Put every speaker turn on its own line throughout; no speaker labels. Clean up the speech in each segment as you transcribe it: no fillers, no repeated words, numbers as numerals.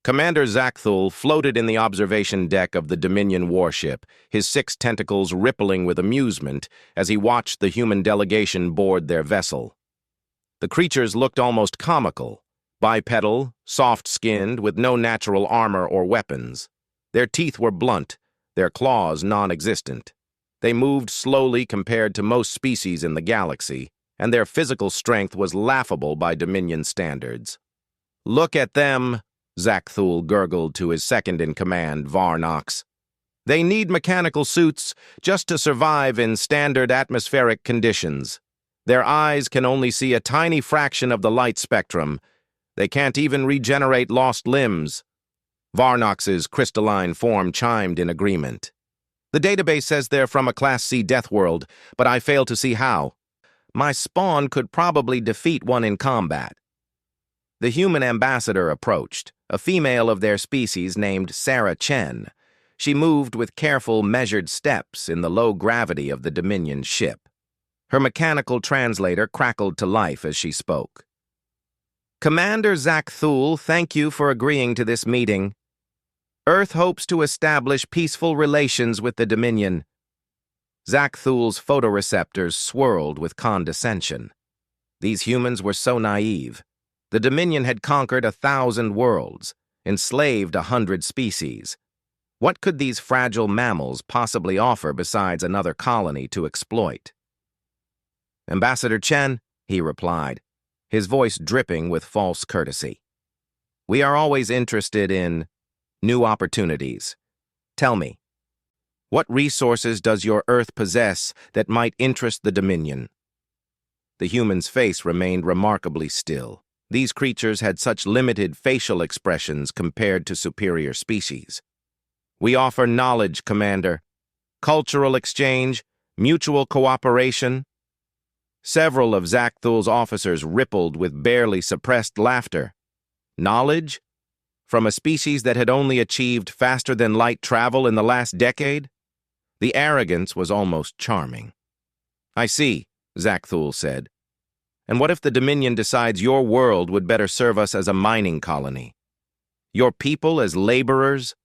Commander Zakthul floated in the observation deck of the Dominion warship, his 6 tentacles rippling with amusement as he watched the human delegation board their vessel. The creatures looked almost comical, bipedal, soft-skinned, with no natural armor or weapons. Their teeth were blunt, their claws non-existent. They moved slowly compared to most species in the galaxy, and their physical strength was laughable by Dominion standards. "Look at them," Zakthul gurgled to his second-in-command, Varnox. "They need mechanical suits just to survive in standard atmospheric conditions. Their eyes can only see a tiny fraction of the light spectrum. They can't even regenerate lost limbs." Varnox's crystalline form chimed in agreement. "The database says they're from a Class C death world, but I fail to see how. My spawn could probably defeat one in combat." The human ambassador approached, a female of their species named Sarah Chen. She moved with careful, measured steps in the low gravity of the Dominion ship. Her mechanical translator crackled to life as she spoke. "Commander Zakthul, thank you for agreeing to this meeting. Earth hopes to establish peaceful relations with the Dominion." Zakthul's photoreceptors swirled with condescension. These humans were so naive. The Dominion had conquered 1,000 worlds, enslaved 100 species. What could these fragile mammals possibly offer besides another colony to exploit? "Ambassador Chen," he replied, his voice dripping with false courtesy. "We are always interested in new opportunities. Tell me, what resources does your Earth possess that might interest the Dominion?" The human's face remained remarkably still. These creatures had such limited facial expressions compared to superior species. "We offer knowledge, Commander. Cultural exchange, mutual cooperation." Several of Zakthul's officers rippled with barely suppressed laughter. Knowledge? From a species that had only achieved faster-than-light travel in the last decade? The arrogance was almost charming. "I see," Zakthul said. "And what if the Dominion decides your world would better serve us as a mining colony? Your people as laborers?"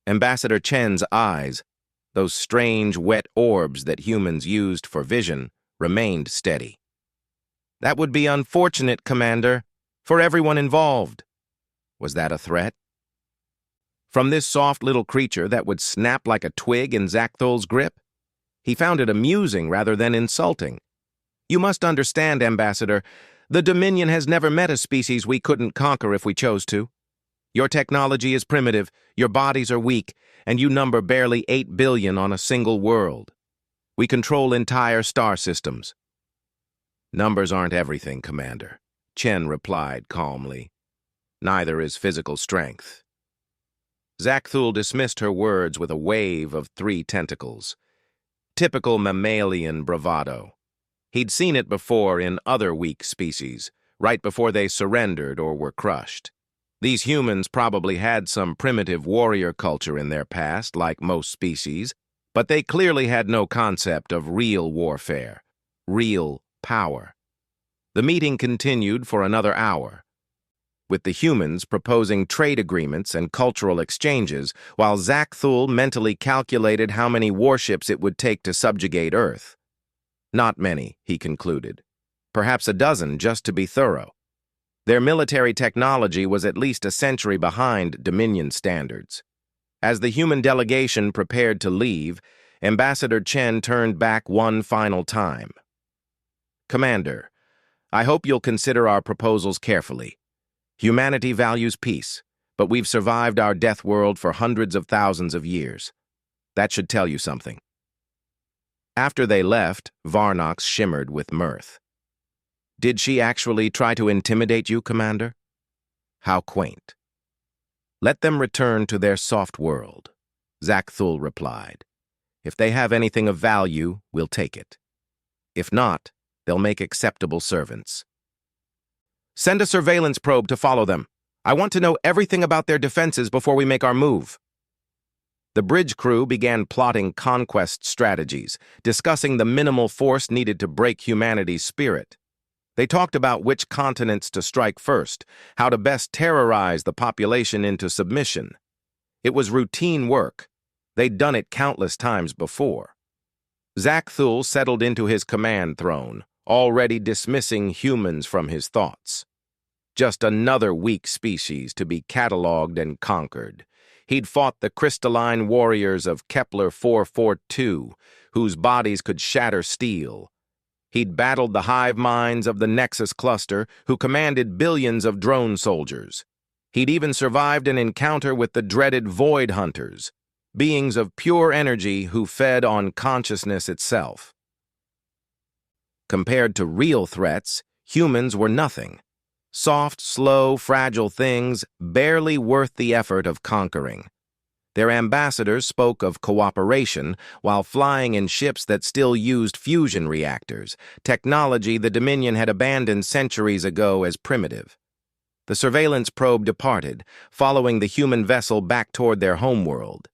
Ambassador Chen's eyes, those strange wet orbs that humans used for vision, remained steady. "That would be unfortunate, Commander, for everyone involved." Was that a threat? From this soft little creature that would snap like a twig in Zakthul's grip? He found it amusing rather than insulting. "You must understand, Ambassador, the Dominion has never met a species we couldn't conquer if we chose to. Your technology is primitive, your bodies are weak, and you number barely 8 billion on a single world. We control entire star systems." "Numbers aren't everything, Commander," Chen replied calmly. "Neither is physical strength." Zakthul dismissed her words with a wave of 3 tentacles. Typical mammalian bravado. He'd seen it before in other weak species, right before they surrendered or were crushed. These humans probably had some primitive warrior culture in their past, like most species, but they clearly had no concept of real warfare, real power. The meeting continued for another hour, with the humans proposing trade agreements and cultural exchanges, while Zakthul mentally calculated how many warships it would take to subjugate Earth. Not many, he concluded. Perhaps a dozen, just to be thorough. Their military technology was at least a century behind Dominion standards. As the human delegation prepared to leave, Ambassador Chen turned back one final time. "Commander, I hope you'll consider our proposals carefully. Humanity values peace, but we've survived our death world for hundreds of thousands of years. That should tell you something." After they left, Varnox shimmered with mirth. "Did she actually try to intimidate you, Commander? How quaint." "Let them return to their soft world," Zakthul replied. "If they have anything of value, we'll take it. If not, they'll make acceptable servants. Send a surveillance probe to follow them. I want to know everything about their defenses before we make our move." The bridge crew began plotting conquest strategies, discussing the minimal force needed to break humanity's spirit. They talked about which continents to strike first, how to best terrorize the population into submission. It was routine work. They'd done it countless times before. Zakthul settled into his command throne, already dismissing humans from his thoughts. Just another weak species to be catalogued and conquered. He'd fought the crystalline warriors of Kepler 442, whose bodies could shatter steel. He'd battled the hive minds of the Nexus cluster, who commanded billions of drone soldiers. He'd even survived an encounter with the dreaded Void Hunters, beings of pure energy who fed on consciousness itself. Compared to real threats, humans were nothing. Soft, slow, fragile things barely worth the effort of conquering. Their ambassadors spoke of cooperation while flying in ships that still used fusion reactors, technology the Dominion had abandoned centuries ago as primitive. The surveillance probe departed, following the human vessel back toward their homeworld.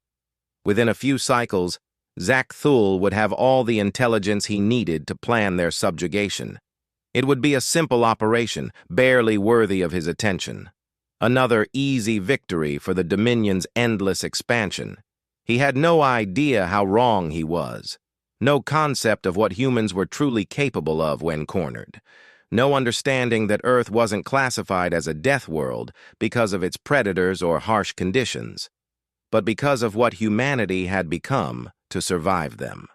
Within a few cycles, Zakthul would have all the intelligence he needed to plan their subjugation. It would be a simple operation, barely worthy of his attention. Another easy victory for the Dominion's endless expansion. He had no idea how wrong he was. No concept of what humans were truly capable of when cornered. No understanding that Earth wasn't classified as a death world because of its predators or harsh conditions, but because of what humanity had become to survive them.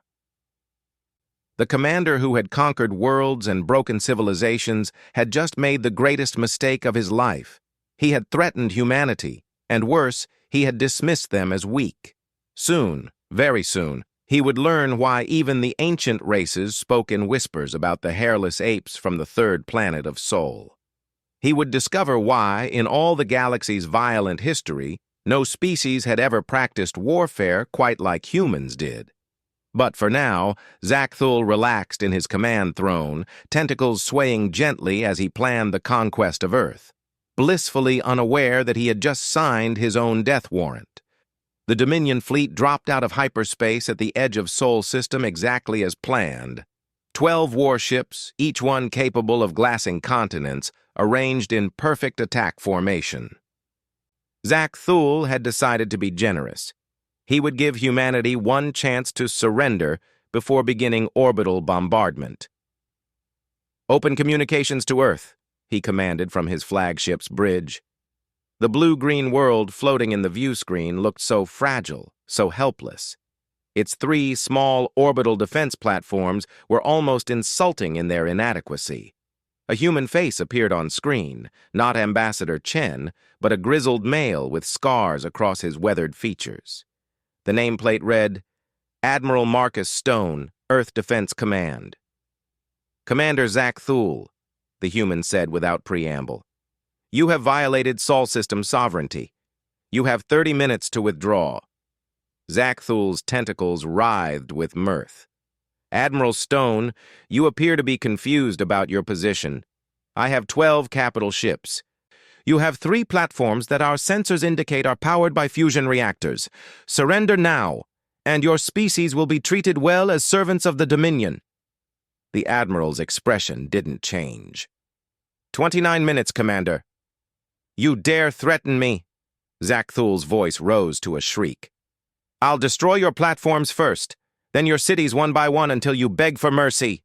The commander who had conquered worlds and broken civilizations had just made the greatest mistake of his life. He had threatened humanity, and worse, he had dismissed them as weak. Soon, very soon, he would learn why even the ancient races spoke in whispers about the hairless apes from the third planet of Sol. He would discover why, in all the galaxy's violent history, no species had ever practiced warfare quite like humans did. But for now, Zakthul relaxed in his command throne, tentacles swaying gently as he planned the conquest of Earth, blissfully unaware that he had just signed his own death warrant. The Dominion fleet dropped out of hyperspace at the edge of Sol system exactly as planned. 12 warships, each one capable of glassing continents, arranged in perfect attack formation. Zakthul had decided to be generous. He would give humanity one chance to surrender before beginning orbital bombardment. "Open communications to Earth," he commanded from his flagship's bridge. The blue-green world floating in the view screen looked so fragile, so helpless. Its 3 small orbital defense platforms were almost insulting in their inadequacy. A human face appeared on screen, not Ambassador Chen, but a grizzled male with scars across his weathered features. The nameplate read, "Admiral Marcus Stone, Earth Defense Command." "Commander Zakthul," the human said without preamble, "you have violated Sol system sovereignty. You have 30 minutes to withdraw." Zakthul's tentacles writhed with mirth. "Admiral Stone, you appear to be confused about your position. I have 12 capital ships. You have 3 platforms that our sensors indicate are powered by fusion reactors. Surrender now, and your species will be treated well as servants of the Dominion." The Admiral's expression didn't change. 29 minutes, Commander." "You dare threaten me?" Zakthul's voice rose to a shriek. "I'll destroy your platforms first, then your cities one by one until you beg for mercy."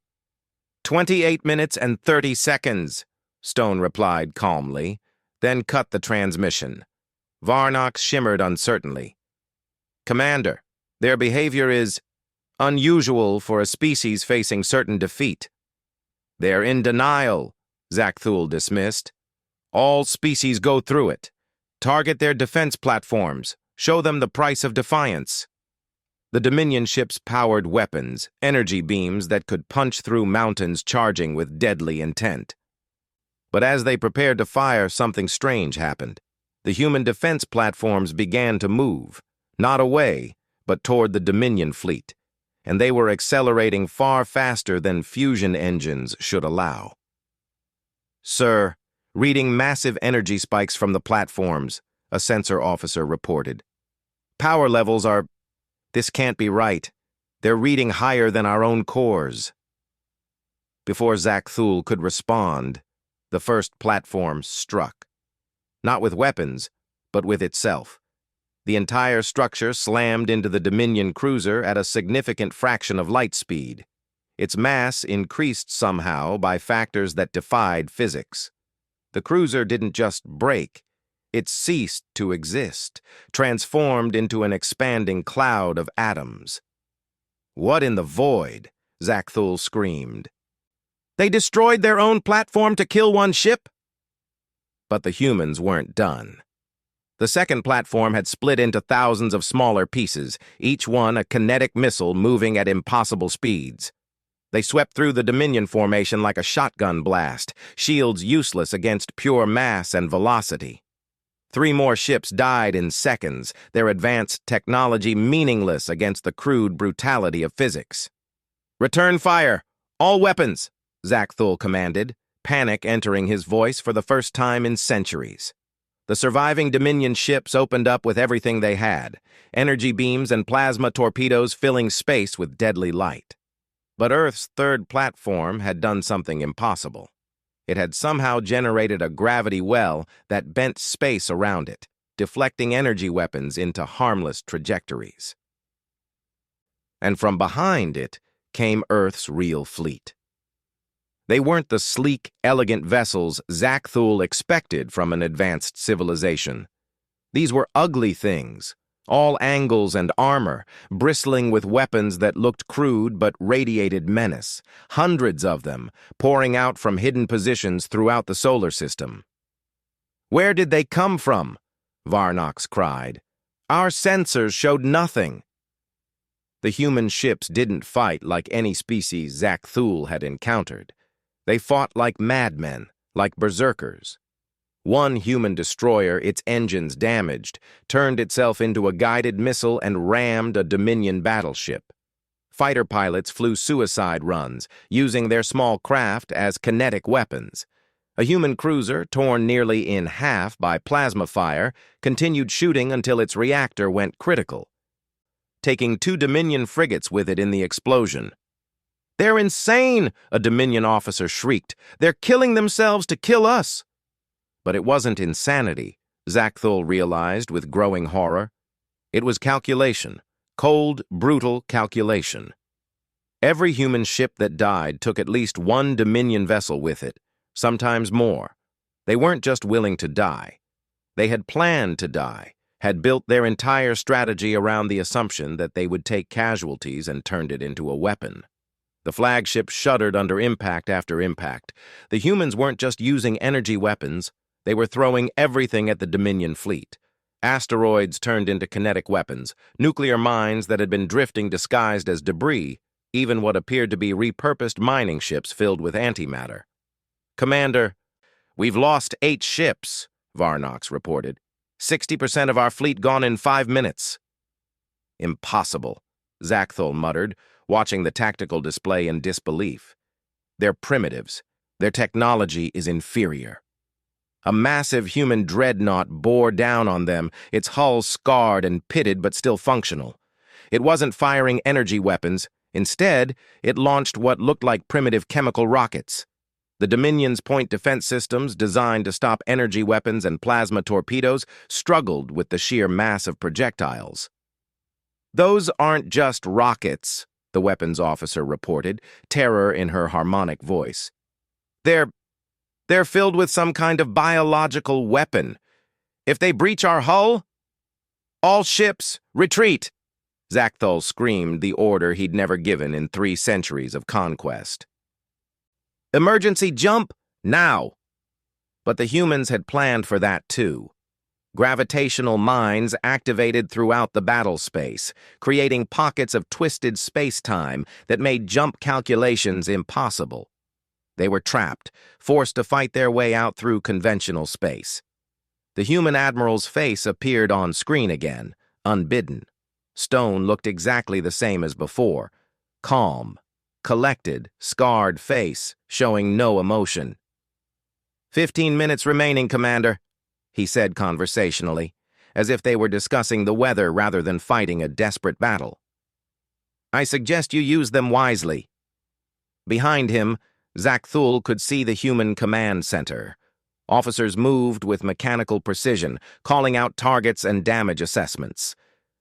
28 minutes and 30 seconds, Stone replied calmly, then cut the transmission. Varnox shimmered uncertainly. "Commander, their behavior is unusual for a species facing certain defeat." "They're in denial," Zakthul dismissed. "All species go through it. Target their defense platforms. Show them the price of defiance." The Dominion ships powered weapons, energy beams that could punch through mountains charging with deadly intent. But as they prepared to fire, something strange happened. The human defense platforms began to move, not away, but toward the Dominion fleet, and they were accelerating far faster than fusion engines should allow. "Sir, reading massive energy spikes from the platforms," a sensor officer reported. "Power levels are... This can't be right. They're reading higher than our own cores." Before Zack Thul could respond, the first platform struck. Not with weapons, but with itself. The entire structure slammed into the Dominion cruiser at a significant fraction of light speed. Its mass increased somehow by factors that defied physics. The cruiser didn't just break, it ceased to exist, transformed into an expanding cloud of atoms. "What in the void?" Zack Thul screamed. "They destroyed their own platform to kill one ship?" But the humans weren't done. The second platform had split into thousands of smaller pieces, each one a kinetic missile moving at impossible speeds. They swept through the Dominion formation like a shotgun blast, shields useless against pure mass and velocity. 3 more ships died in seconds, their advanced technology meaningless against the crude brutality of physics. "Return fire! All weapons!" Zack Thul commanded, panic entering his voice for the first time in centuries. The surviving Dominion ships opened up with everything they had, energy beams and plasma torpedoes filling space with deadly light. But Earth's third platform had done something impossible. It had somehow generated a gravity well that bent space around it, deflecting energy weapons into harmless trajectories. And from behind it came Earth's real fleet. They weren't the sleek, elegant vessels Zack Thul expected from an advanced civilization. These were ugly things, all angles and armor, bristling with weapons that looked crude but radiated menace, hundreds of them, pouring out from hidden positions throughout the solar system. "Where did they come from?" Varnox cried. "Our sensors showed nothing." The human ships didn't fight like any species Zack Thul had encountered. They fought like madmen, like berserkers. One human destroyer, its engines damaged, turned itself into a guided missile and rammed a Dominion battleship. Fighter pilots flew suicide runs, using their small craft as kinetic weapons. A human cruiser, torn nearly in half by plasma fire, continued shooting until its reactor went critical, taking 2 Dominion frigates with it in the explosion. "They're insane!" a Dominion officer shrieked. "They're killing themselves to kill us!" But it wasn't insanity, Zack Thul realized with growing horror. It was calculation, cold, brutal calculation. Every human ship that died took at least 1 Dominion vessel with it, sometimes more. They weren't just willing to die. They had planned to die, had built their entire strategy around the assumption that they would take casualties and turned it into a weapon. The flagship shuddered under impact after impact. The humans weren't just using energy weapons. They were throwing everything at the Dominion fleet. Asteroids turned into kinetic weapons, nuclear mines that had been drifting disguised as debris, even what appeared to be repurposed mining ships filled with antimatter. "Commander, we've lost 8 ships," Varnox reported. 60% of our fleet gone in 5 minutes. "Impossible," Zack Thul muttered, watching the tactical display in disbelief. "They're primitives. Their technology is inferior." A massive human dreadnought bore down on them, its hull scarred and pitted but still functional. It wasn't firing energy weapons. Instead, it launched what looked like primitive chemical rockets. The Dominion's point defense systems, designed to stop energy weapons and plasma torpedoes, struggled with the sheer mass of projectiles. "Those aren't just rockets," the weapons officer reported, terror in her harmonic voice. They're filled with some kind of biological weapon. If they breach our hull, all ships, retreat!" Zack Thul screamed the order he'd never given in 3 centuries of conquest. "Emergency jump, now!" But the humans had planned for that too. Gravitational mines activated throughout the battle space, creating pockets of twisted space-time that made jump calculations impossible. They were trapped, forced to fight their way out through conventional space. The human admiral's face appeared on screen again, unbidden. Stone looked exactly the same as before, calm, collected, scarred face, showing no emotion. 15 minutes remaining, Commander," he said conversationally, as if they were discussing the weather rather than fighting a desperate battle. "I suggest you use them wisely." Behind him, Thul could see the human command center. Officers moved with mechanical precision, calling out targets and damage assessments.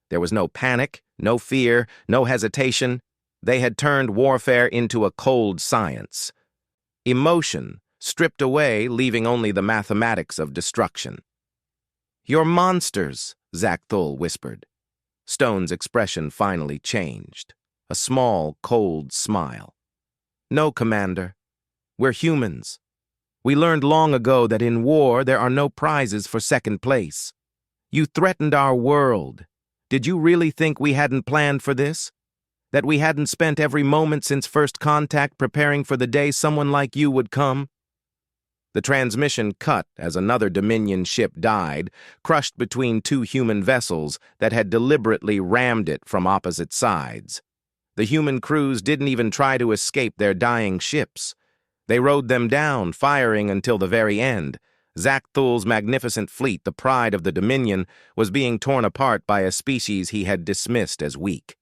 There was no panic, no fear, no hesitation. They had turned warfare into a cold science. Emotion stripped away, leaving only the mathematics of destruction. "You're monsters," Thul whispered. Stone's expression finally changed. A small, cold smile. "No, Commander. We're humans. We learned long ago that in war there are no prizes for second place. You threatened our world. Did you really think we hadn't planned for this? That we hadn't spent every moment since first contact preparing for the day someone like you would come?" The transmission cut as another Dominion ship died, crushed between two human vessels that had deliberately rammed it from opposite sides. The human crews didn't even try to escape their dying ships. They rode them down, firing until the very end. Thul's magnificent fleet, the pride of the Dominion, was being torn apart by a species he had dismissed as weak.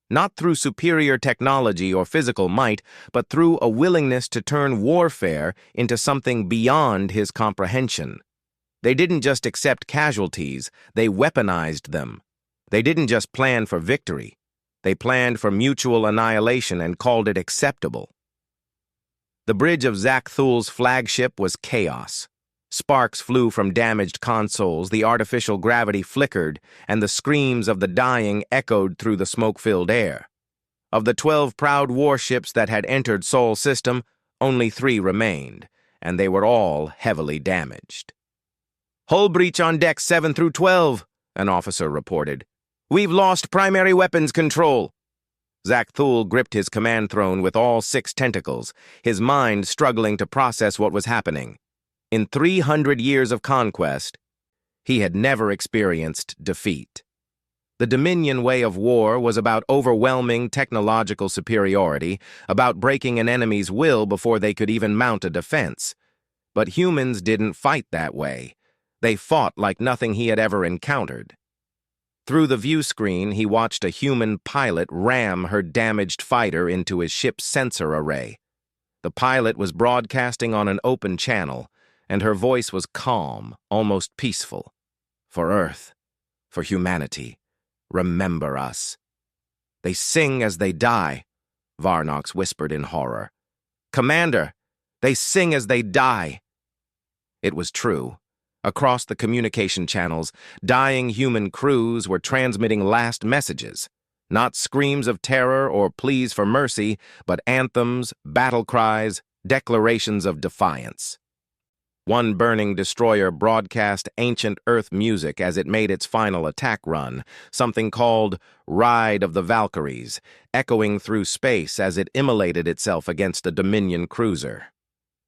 Not through superior technology or physical might, but through a willingness to turn warfare into something beyond his comprehension. They didn't just accept casualties, they weaponized them. They didn't just plan for victory. They planned for mutual annihilation and called it acceptable. The bridge of Thul's flagship was chaos. Sparks flew from damaged consoles, the artificial gravity flickered, and the screams of the dying echoed through the smoke-filled air. Of the 12 proud warships that had entered Sol system, only 3 remained, and they were all heavily damaged. "Hull breach on decks 7 through 12, an officer reported. "We've lost primary weapons control." Thul gripped his command throne with all 6 tentacles, his mind struggling to process what was happening. In 300 years of conquest, he had never experienced defeat. The Dominion way of war was about overwhelming technological superiority, about breaking an enemy's will before they could even mount a defense. But humans didn't fight that way. They fought like nothing he had ever encountered. Through the view screen, he watched a human pilot ram her damaged fighter into his ship's sensor array. The pilot was broadcasting on an open channel, and her voice was calm, almost peaceful. "For Earth, for humanity, remember us." "They sing as they die," Varnox whispered in horror. "Commander, they sing as they die." It was true. Across the communication channels, dying human crews were transmitting last messages. Not screams of terror or pleas for mercy, but anthems, battle cries, declarations of defiance. One burning destroyer broadcast ancient Earth music as it made its final attack run, something called Ride of the Valkyries, echoing through space as it immolated itself against a Dominion cruiser.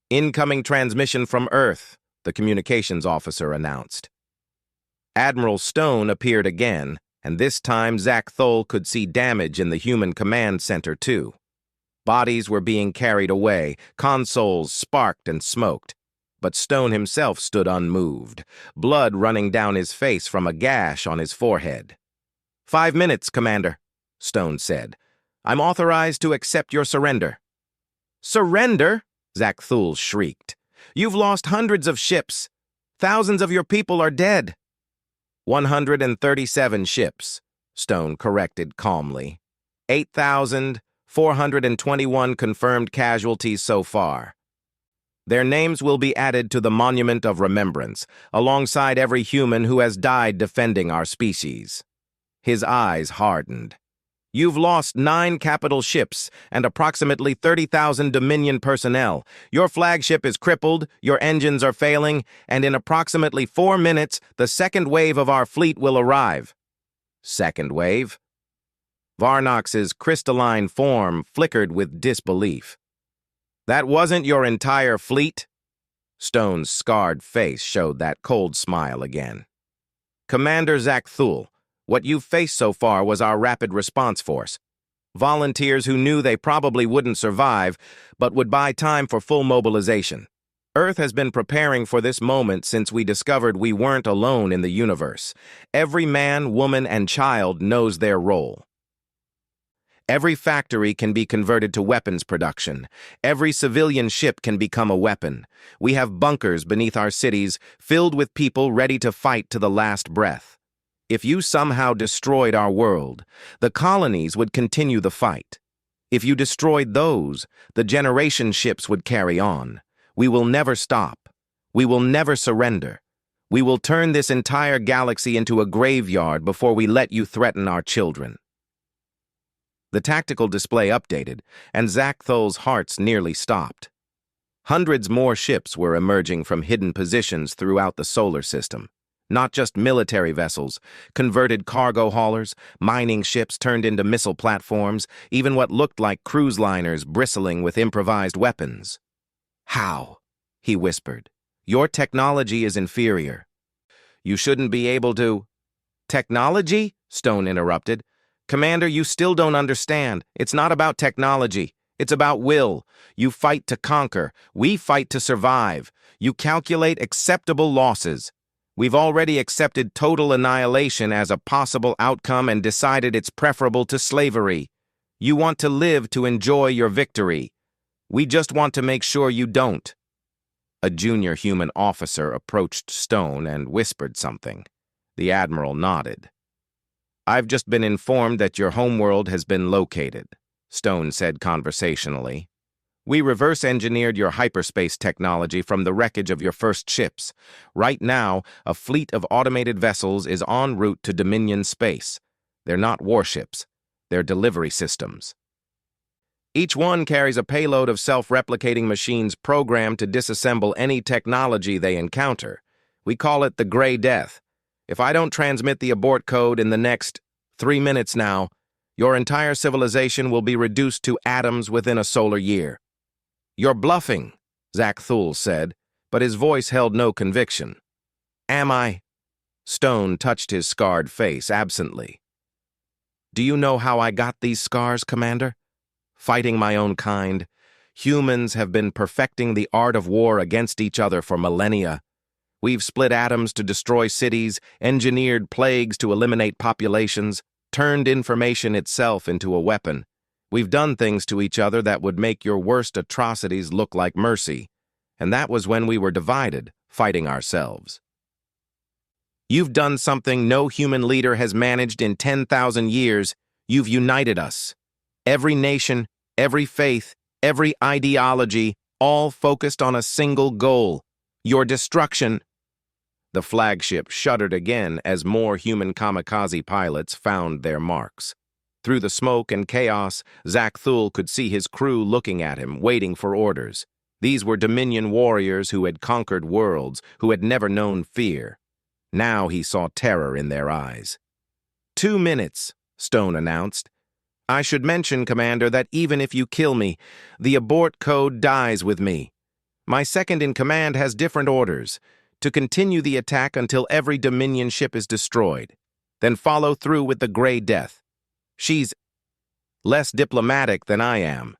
"Incoming transmission from Earth," the communications officer announced. Admiral Stone appeared again, and this time Thul could see damage in the human command center too. Bodies were being carried away, consoles sparked and smoked. But Stone himself stood unmoved, blood running down his face from a gash on his forehead. "5 minutes, Commander," Stone said. "I'm authorized to accept your surrender." "Surrender?" Thul shrieked. "You've lost hundreds of ships. Thousands of your people are dead." 137 ships, Stone corrected calmly. 8,421 confirmed casualties so far. Their names will be added to the Monument of Remembrance, alongside every human who has died defending our species. His eyes hardened. "You've lost 9 capital ships and approximately 30,000 Dominion personnel. Your flagship is crippled, your engines are failing, and in approximately 4 minutes, the second wave of our fleet will arrive." "Second wave?" Varnox's crystalline form flickered with disbelief. "That wasn't your entire fleet?" Stone's scarred face showed that cold smile again. "Commander Thul, what you've faced so far was our rapid response force. Volunteers who knew they probably wouldn't survive, but would buy time for full mobilization. Earth has been preparing for this moment since we discovered we weren't alone in the universe. Every man, woman, and child knows their role." Every factory can be converted to weapons production. Every civilian ship can become a weapon. We have bunkers beneath our cities filled with people ready to fight to the last breath. If you somehow destroyed our world, the colonies would continue the fight. If you destroyed those, the generation ships would carry on. We will never stop. We will never surrender. We will turn this entire galaxy into a graveyard before we let you threaten our children. The tactical display updated, and Zachthol's hearts nearly stopped. Hundreds more ships were emerging from hidden positions throughout the solar system. Not just military vessels, converted cargo haulers, mining ships turned into missile platforms, even what looked like cruise liners bristling with improvised weapons. "How?" he whispered. "Your technology is inferior. You shouldn't be able to—" "Technology?" Stone interrupted. "Commander, you still don't understand. It's not about technology. It's about will. You fight to conquer. We fight to survive. You calculate acceptable losses. We've already accepted total annihilation as a possible outcome and decided it's preferable to slavery. You want to live to enjoy your victory. We just want to make sure you don't." A junior human officer approached Stone and whispered something. The Admiral nodded. "I've just been informed that your homeworld has been located," Stone said conversationally. "We reverse-engineered your hyperspace technology from the wreckage of your first ships. Right now, a fleet of automated vessels is en route to Dominion space. They're not warships. They're delivery systems. Each one carries a payload of self-replicating machines programmed to disassemble any technology they encounter. We call it the Gray Death. If I don't transmit the abort code in the next 3 minutes now, your entire civilization will be reduced to atoms within a solar year." "You're bluffing," Zachthoul said, but his voice held no conviction. "Am I?" Stone touched his scarred face absently. "Do you know how I got these scars, Commander? Fighting my own kind. Humans have been perfecting the art of war against each other for millennia. We've split atoms to destroy cities, engineered plagues to eliminate populations, turned information itself into a weapon. We've done things to each other that would make your worst atrocities look like mercy. And that was when we were divided, fighting ourselves. You've done something no human leader has managed in 10,000 years. You've united us. Every nation, every faith, every ideology, all focused on a single goal: your destruction." The flagship shuddered again as more human kamikaze pilots found their marks. Through the smoke and chaos, Zachthoul could see his crew looking at him, waiting for orders. These were Dominion warriors who had conquered worlds, who had never known fear. Now he saw terror in their eyes. 2 minutes, Stone announced. "I should mention, Commander, that even if you kill me, the abort code dies with me. My second-in-command has different orders: to continue the attack until every Dominion ship is destroyed, then follow through with the Gray Death. She's less diplomatic than I am."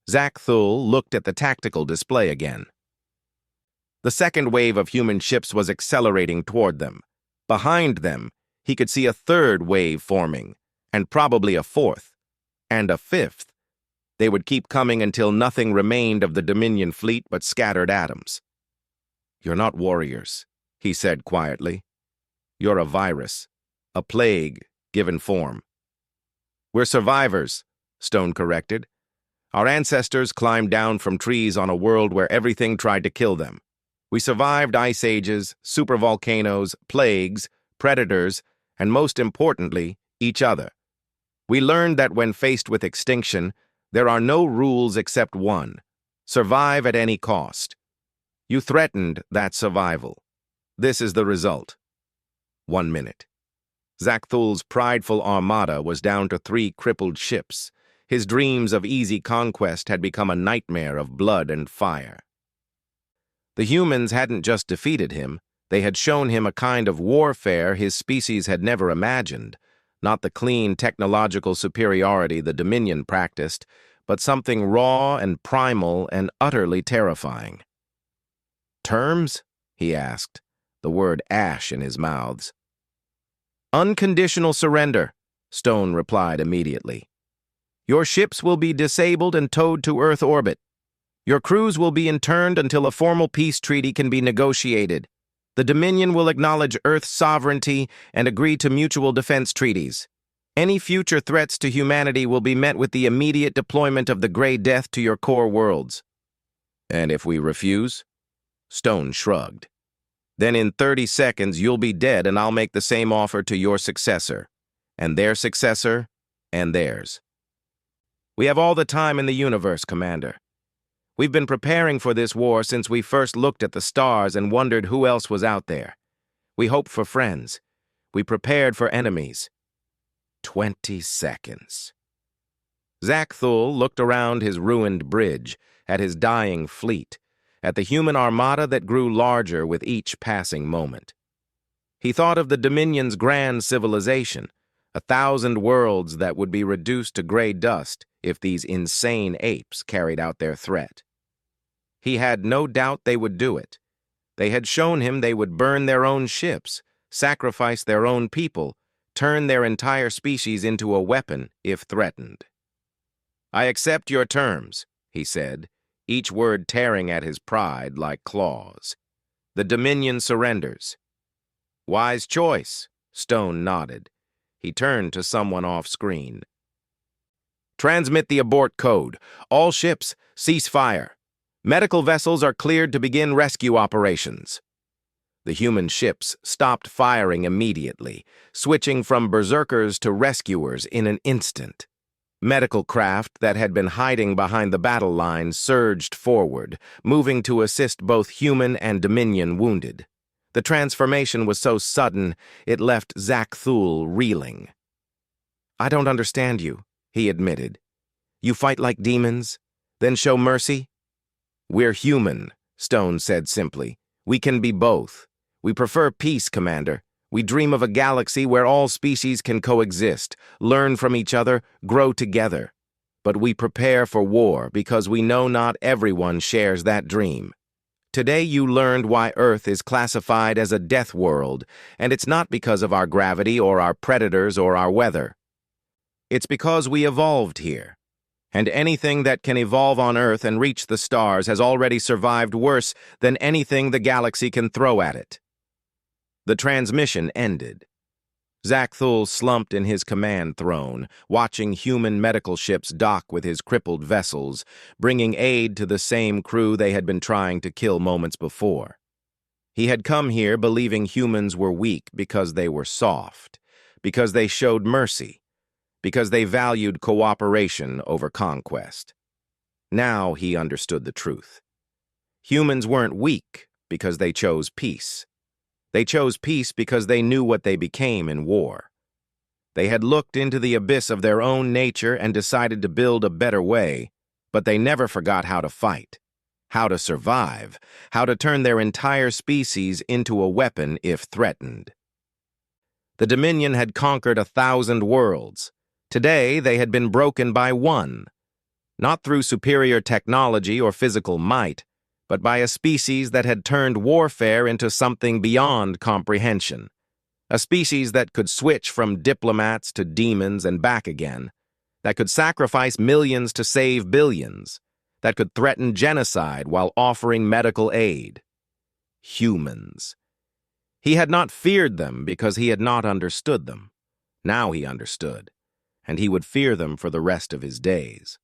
Zachthoul looked at the tactical display again. The second wave of human ships was accelerating toward them. Behind them, he could see a third wave forming, and probably a fourth, and a fifth. They would keep coming until nothing remained of the Dominion fleet but scattered atoms. "You're not warriors," he said quietly. "You're a virus, a plague given form." "We're survivors," Stone corrected. "Our ancestors climbed down from trees on a world where everything tried to kill them. We survived ice ages, supervolcanoes, plagues, predators, and most importantly, each other. We learned that when faced with extinction, there are no rules except one: survive at any cost. You threatened that survival. This is the result." 1 minute. Zachthoul's prideful armada was down to 3 crippled ships. His dreams of easy conquest had become a nightmare of blood and fire. The humans hadn't just defeated him, they had shown him a kind of warfare his species had never imagined, not the clean technological superiority the Dominion practiced, but something raw and primal and utterly terrifying. "Terms?" he asked, the word ash in his mouths. "Unconditional surrender," Stone replied immediately. Your ships will be disabled and towed to Earth orbit. Your crews will be interned until a formal peace treaty can be negotiated. The Dominion will acknowledge Earth's sovereignty and agree to mutual defense treaties. Any future threats to humanity will be met with the immediate deployment of the Grey Death to your core worlds. And if we refuse? Stone shrugged. Then in 30 seconds you'll be dead and I'll make the same offer to your successor, and their successor, and theirs. We have all the time in the universe, Commander. We've been preparing for this war since we first looked at the stars and wondered who else was out there. We hoped for friends. We prepared for enemies. 20 seconds. Zakthul looked around his ruined bridge, at his dying fleet, at the human armada that grew larger with each passing moment. He thought of the Dominion's grand civilization, 1,000 worlds that would be reduced to gray dust if these insane apes carried out their threat. He had no doubt they would do it. They had shown him they would burn their own ships, sacrifice their own people, turn their entire species into a weapon if threatened. "I accept your terms," he said, each word tearing at his pride like claws. "The Dominion surrenders." "Wise choice," Stone nodded. He turned to someone off-screen. "Transmit the abort code. All ships, cease fire. Medical vessels are cleared to begin rescue operations." The human ships stopped firing immediately, switching from berserkers to rescuers in an instant. Medical craft that had been hiding behind the battle lines surged forward, moving to assist both human and Dominion wounded. The transformation was so sudden, it left Zakthul reeling. "I don't understand you," he admitted. "You fight like demons, then show mercy?" "We're human," Stone said simply. "We can be both. We prefer peace, Commander. We dream of a galaxy where all species can coexist, learn from each other, grow together. But we prepare for war because we know not everyone shares that dream. Today you learned why Earth is classified as a death world, and it's not because of our gravity or our predators or our weather. It's because we evolved here. And anything that can evolve on Earth and reach the stars has already survived worse than anything the galaxy can throw at it." The transmission ended. Zakthul slumped in his command throne, watching human medical ships dock with his crippled vessels, bringing aid to the same crew they had been trying to kill moments before. He had come here believing humans were weak because they were soft, because they showed mercy, because they valued cooperation over conquest. Now he understood the truth. Humans weren't weak because they chose peace. They chose peace because they knew what they became in war. They had looked into the abyss of their own nature and decided to build a better way, but they never forgot how to fight, how to survive, how to turn their entire species into a weapon if threatened. The Dominion had conquered 1,000 worlds. Today, they had been broken by one, not through superior technology or physical might, but by a species that had turned warfare into something beyond comprehension. A species that could switch from diplomats to demons and back again, that could sacrifice millions to save billions, that could threaten genocide while offering medical aid. Humans. He had not feared them because he had not understood them. Now he understood, and he would fear them for the rest of his days.